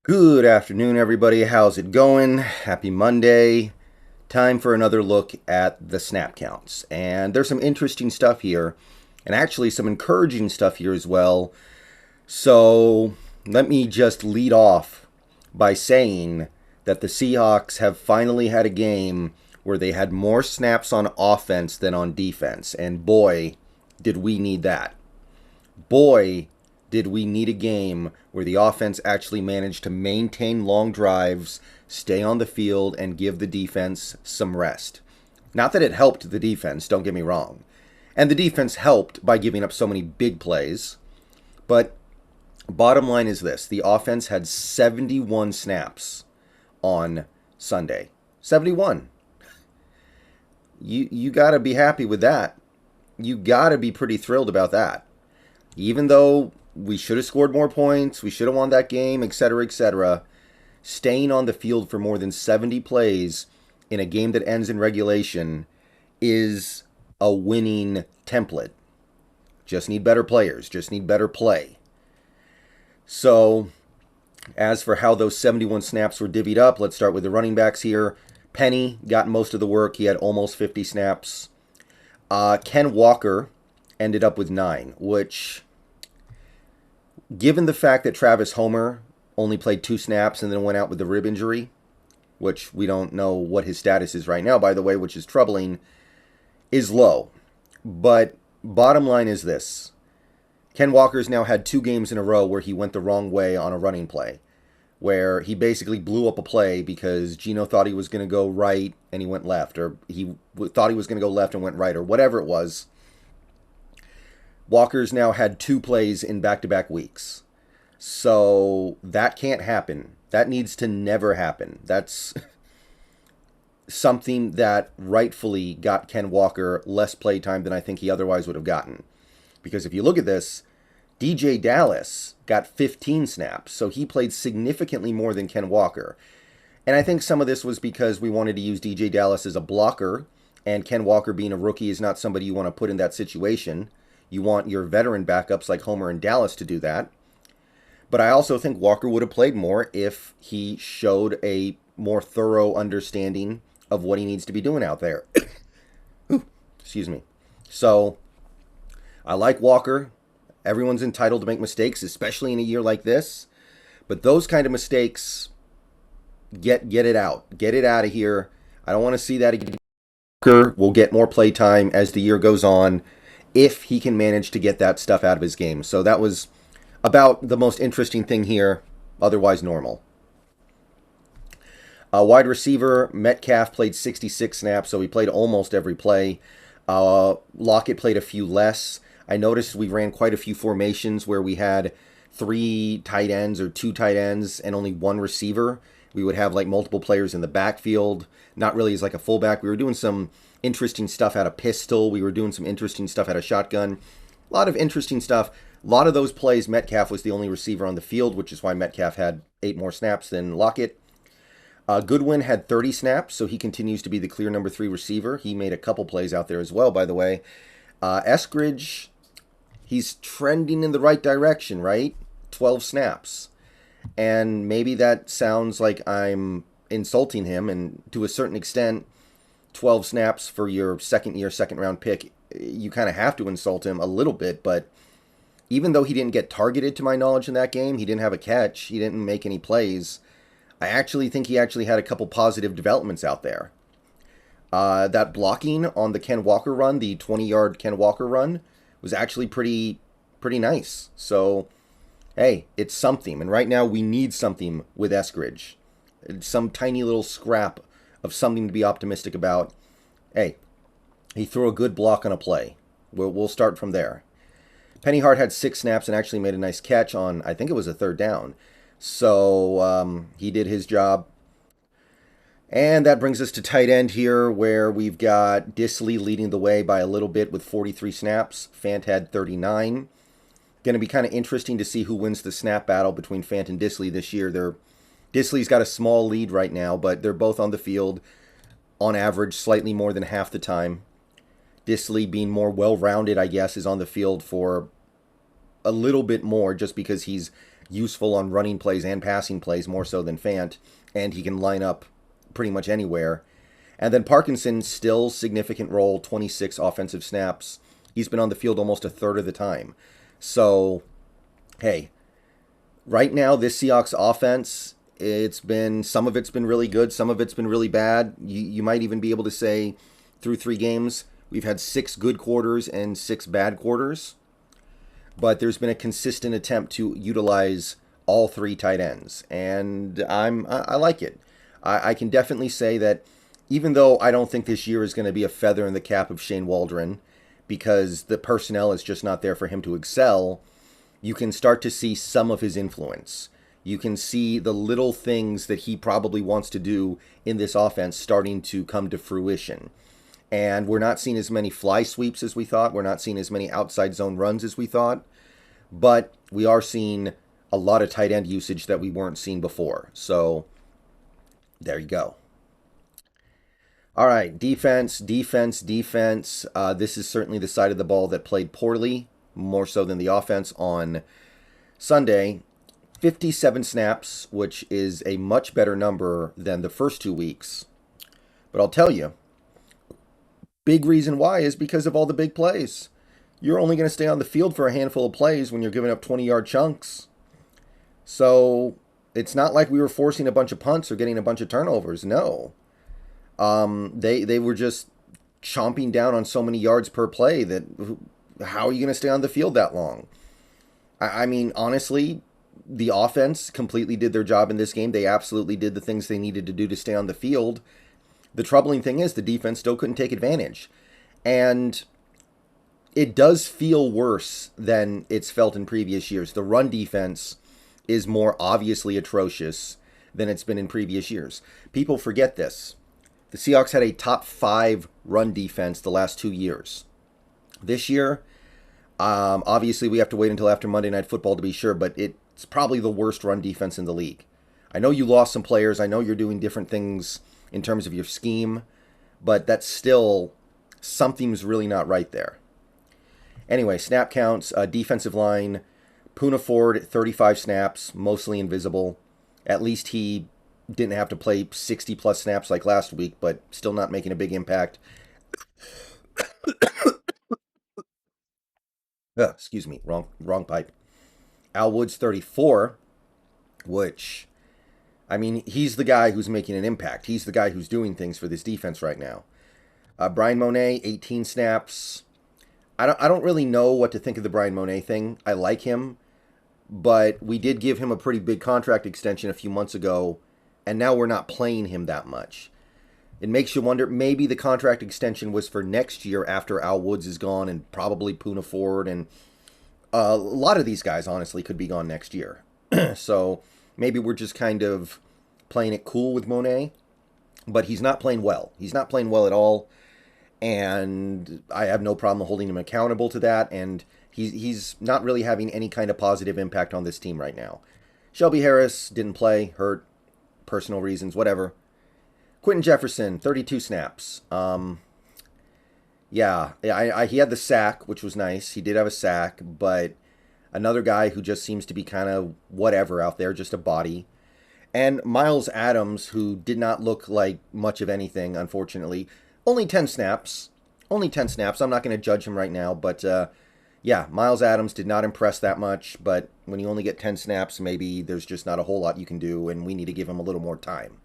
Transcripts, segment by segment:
Good afternoon, everybody. How's it going? Happy Monday. Time for another look at the snap counts. And there's some interesting stuff here, and actually some encouraging stuff here as well. So let me just lead off by saying that the Seahawks have finally had a game where they had more snaps on offense than on defense. And boy, did we need that. Boy, did we need a game where the offense actually managed to maintain long drives, stay on the field, and give the defense some rest. Not that it helped the defense, don't get me wrong. And the defense helped by giving up so many big plays. But bottom line is this: the offense had 71 snaps on Sunday. 71. You got to be happy with that. You got to be pretty thrilled about that. Even though we should have scored more points, we should have won that game, etc., etc., staying on the field for more than 70 plays in a game that ends in regulation is a winning template. Just need better players, just need better play. So, as for how those 71 snaps were divvied up, let's start with the running backs here. Penny got most of the work. He had almost 50 snaps. Ken Walker ended up with 9, which, given the fact that Travis Homer only played 2 snaps and then went out with the rib injury, which we don't know what his status is right now, by the way, which is troubling, is low. But bottom line is this: Ken Walker's now had 2 games in a row where he went the wrong way on a running play, where he basically blew up a play because Gino thought he was going to go right and he went left, or he thought he was going to go left and went right, or whatever it was. Walker's now had 2 plays in back-to-back weeks. So that can't happen. That needs to never happen. That's something that rightfully got Ken Walker less play time than I think he otherwise would have gotten. Because if you look at this, DJ Dallas got 15 snaps, so he played significantly more than Ken Walker. And I think some of this was because we wanted to use DJ Dallas as a blocker, and Ken Walker being a rookie is not somebody you want to put in that situation. You want your veteran backups like Homer and Dallas to do that. But I also think Walker would have played more if he showed a more thorough understanding of what he needs to be doing out there. Ooh, excuse me. So, I like Walker. Everyone's entitled to make mistakes, especially in a year like this. But those kind of mistakes, get it out. Get it out of here. I don't want to see that again. Walker will get more play time as the year goes on, if he can manage to get that stuff out of his game. So that was about the most interesting thing here, otherwise normal. Wide receiver, Metcalf played 66 snaps, so he played almost every play. Lockett played a few less. I noticed we ran quite a few formations where we had 3 tight ends or 2 tight ends and only 1 receiver. We would have like multiple players in the backfield, not really as like a fullback. We were doing some interesting stuff out of pistol. We were doing some interesting stuff out of shotgun. A lot of interesting stuff. A lot of those plays, Metcalf was the only receiver on the field, which is why Metcalf had 8 more snaps than Lockett. Goodwin had 30 snaps, so he continues to be the clear number 3 receiver. He made a couple plays out there as well, by the way. Eskridge, he's trending in the right direction, right? 12 snaps. And maybe that sounds like I'm insulting him, and to a certain extent, 12 snaps for your second-year, second-round pick, you kind of have to insult him a little bit, but even though he didn't get targeted, to my knowledge, in that game, he didn't have a catch, he didn't make any plays, I actually think he actually had a couple positive developments out there. That blocking on the Ken Walker run, the 20-yard Ken Walker run, was actually pretty nice. So, hey, it's something. And right now we need something with Eskridge. Some tiny little scrap of something to be optimistic about. Hey, he threw a good block on a play. We'll start from there. Pennyhart had 6 snaps and actually made a nice catch on, I think it was a 3rd down. So he did his job. And that brings us to tight end here, where we've got Dissly leading the way by a little bit with 43 snaps. Fant had 39. Going to be kind of interesting to see who wins the snap battle between Fant and Dissly this year. Dissly's got a small lead right now, but they're both on the field on average slightly more than half the time. Dissly, being more well-rounded, I guess, is on the field for a little bit more just because he's useful on running plays and passing plays more so than Fant, and he can line up pretty much anywhere. And then Parkinson, still significant role, 26 offensive snaps. He's been on the field almost a third of the time. So, hey, right now, this Seahawks offense, some of it's been really good, some of it's been really bad. You might even be able to say through 3 games, we've had 6 good quarters and 6 bad quarters. But there's been a consistent attempt to utilize all 3 tight ends. And I like it. I can definitely say that even though I don't think this year is going to be a feather in the cap of Shane Waldron, because the personnel is just not there for him to excel, you can start to see some of his influence. You can see the little things that he probably wants to do in this offense starting to come to fruition. And we're not seeing as many fly sweeps as we thought. We're not seeing as many outside zone runs as we thought. But we are seeing a lot of tight end usage that we weren't seeing before. So there you go. All right, defense. This is certainly the side of the ball that played poorly, more so than the offense on Sunday. 57 snaps, which is a much better number than the first 2 weeks. But I'll tell you, big reason why is because of all the big plays. You're only going to stay on the field for a handful of plays when you're giving up 20-yard chunks. So it's not like we were forcing a bunch of punts or getting a bunch of turnovers. No. They were just chomping down on so many yards per play that how are you going to stay on the field that long? I mean, honestly, the offense completely did their job in this game. They absolutely did the things they needed to do to stay on the field. The troubling thing is the defense still couldn't take advantage. And it does feel worse than it's felt in previous years. The run defense is more obviously atrocious than it's been in previous years. People forget this. The Seahawks had a top 5 run defense the last 2 years. This year, obviously we have to wait until after Monday Night Football to be sure, but it's probably the worst run defense in the league. I know you lost some players. I know you're doing different things in terms of your scheme, but that's still, something's really not right there. Anyway, snap counts, defensive line, Poona Ford, 35 snaps, mostly invisible. At least he didn't have to play 60-plus snaps like last week, but still not making a big impact. Excuse me, wrong pipe. Al Woods, 34, which, I mean, he's the guy who's making an impact. He's the guy who's doing things for this defense right now. Brian Monet, 18 snaps. I don't really know what to think of the Brian Monet thing. I like him, but we did give him a pretty big contract extension a few months ago, and now we're not playing him that much. It makes you wonder, maybe the contract extension was for next year after Al Woods is gone and probably Poona Ford, and a lot of these guys, honestly, could be gone next year. So maybe we're just kind of playing it cool with Monet, but he's not playing well. He's not playing well at all, and I have no problem holding him accountable to that, and he's not really having any kind of positive impact on this team right now. Shelby Harris didn't play, hurt, personal reasons, whatever. Quentin Jefferson, 32 snaps. He had the sack, which was nice. He did have a sack, but another guy who just seems to be kind of whatever out there, just a body. And Miles Adams, who did not look like much of anything, unfortunately. Only 10 snaps. I'm not going to judge him right now, but Miles Adams did not impress that much, but when you only get 10 snaps, maybe there's just not a whole lot you can do, and we need to give him a little more time.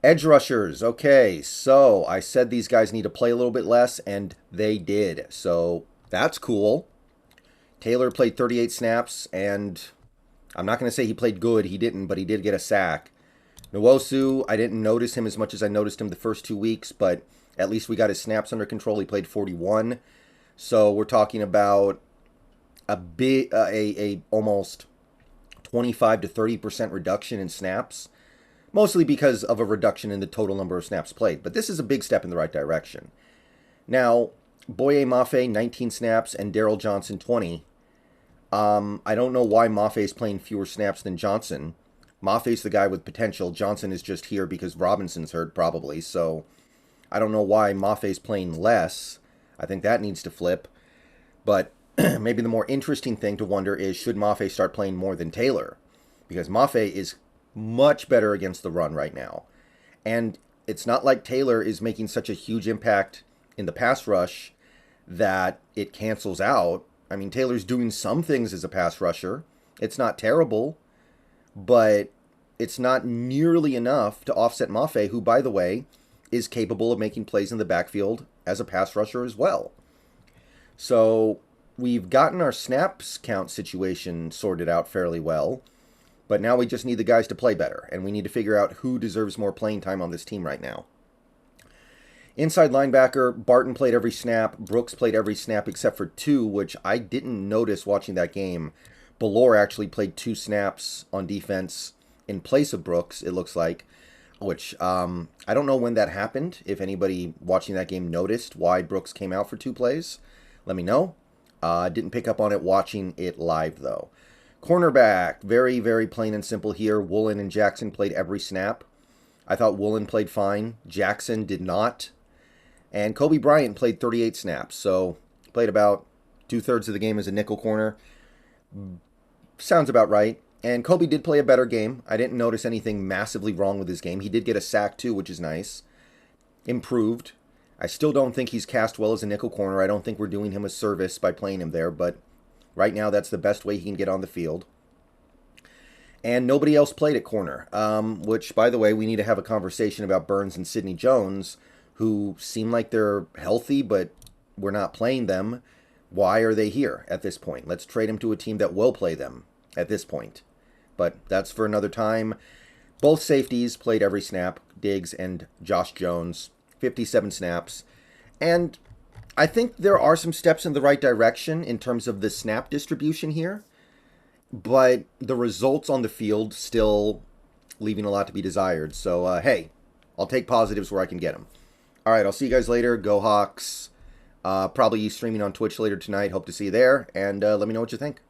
Edge rushers. Okay, so I said these guys need to play a little bit less, and they did. So that's cool. Taylor played 38 snaps, and I'm not going to say he played good. He didn't, but he did get a sack. Nwosu, I didn't notice him as much as I noticed him the first 2 weeks, but at least we got his snaps under control. He played 41. So we're talking about a almost 25 to 30% reduction in snaps. Mostly because of a reduction in the total number of snaps played. But this is a big step in the right direction. Now, Boye Mafe, 19 snaps, and Daryl Johnson, 20. I don't know why Mafe is playing fewer snaps than Johnson. Mafe's the guy with potential. Johnson is just here because Robinson's hurt, probably. So, I don't know why Mafe's playing less. I think that needs to flip. But Maybe the more interesting thing to wonder is, should Mafe start playing more than Taylor? Because Mafe is much better against the run right now. And it's not like Taylor is making such a huge impact in the pass rush that it cancels out. I mean, Taylor's doing some things as a pass rusher. It's not terrible, but it's not nearly enough to offset Mafe, who, by the way, is capable of making plays in the backfield as a pass rusher as well. So we've gotten our snaps count situation sorted out fairly well, but now we just need the guys to play better, and we need to figure out who deserves more playing time on this team right now. Inside linebacker, Barton played every snap. Brooks played every snap except for 2, which I didn't notice watching that game. Ballore actually played 2 snaps on defense in place of Brooks, it looks like, which I don't know when that happened. If anybody watching that game noticed why Brooks came out for 2 plays, let me know. Didn't pick up on it watching it live, though. Cornerback, very, very plain and simple here. Woolen and Jackson played every snap. I thought Woolen played fine. Jackson did not. And Kobe Bryant played 38 snaps, so played about 2/3 of the game as a nickel corner. Sounds about right. And Kobe did play a better game. I didn't notice anything massively wrong with his game. He did get a sack too, which is nice. Improved. I still don't think he's cast well as a nickel corner. I don't think we're doing him a service by playing him there, but right now that's the best way he can get on the field. And nobody else played at corner, which, by the way, we need to have a conversation about Burns and Sidney Jones, who seem like they're healthy, but we're not playing them. Why are they here at this point? Let's trade them to a team that will play them at this point. But that's for another time. Both safeties played every snap, Diggs and Josh Jones, 57 snaps. And I think there are some steps in the right direction in terms of the snap distribution here, but the results on the field still leaving a lot to be desired. So, hey, I'll take positives where I can get them. All right, I'll see you guys later. Go Hawks. Probably streaming on Twitch later tonight. Hope to see you there. And let me know what you think.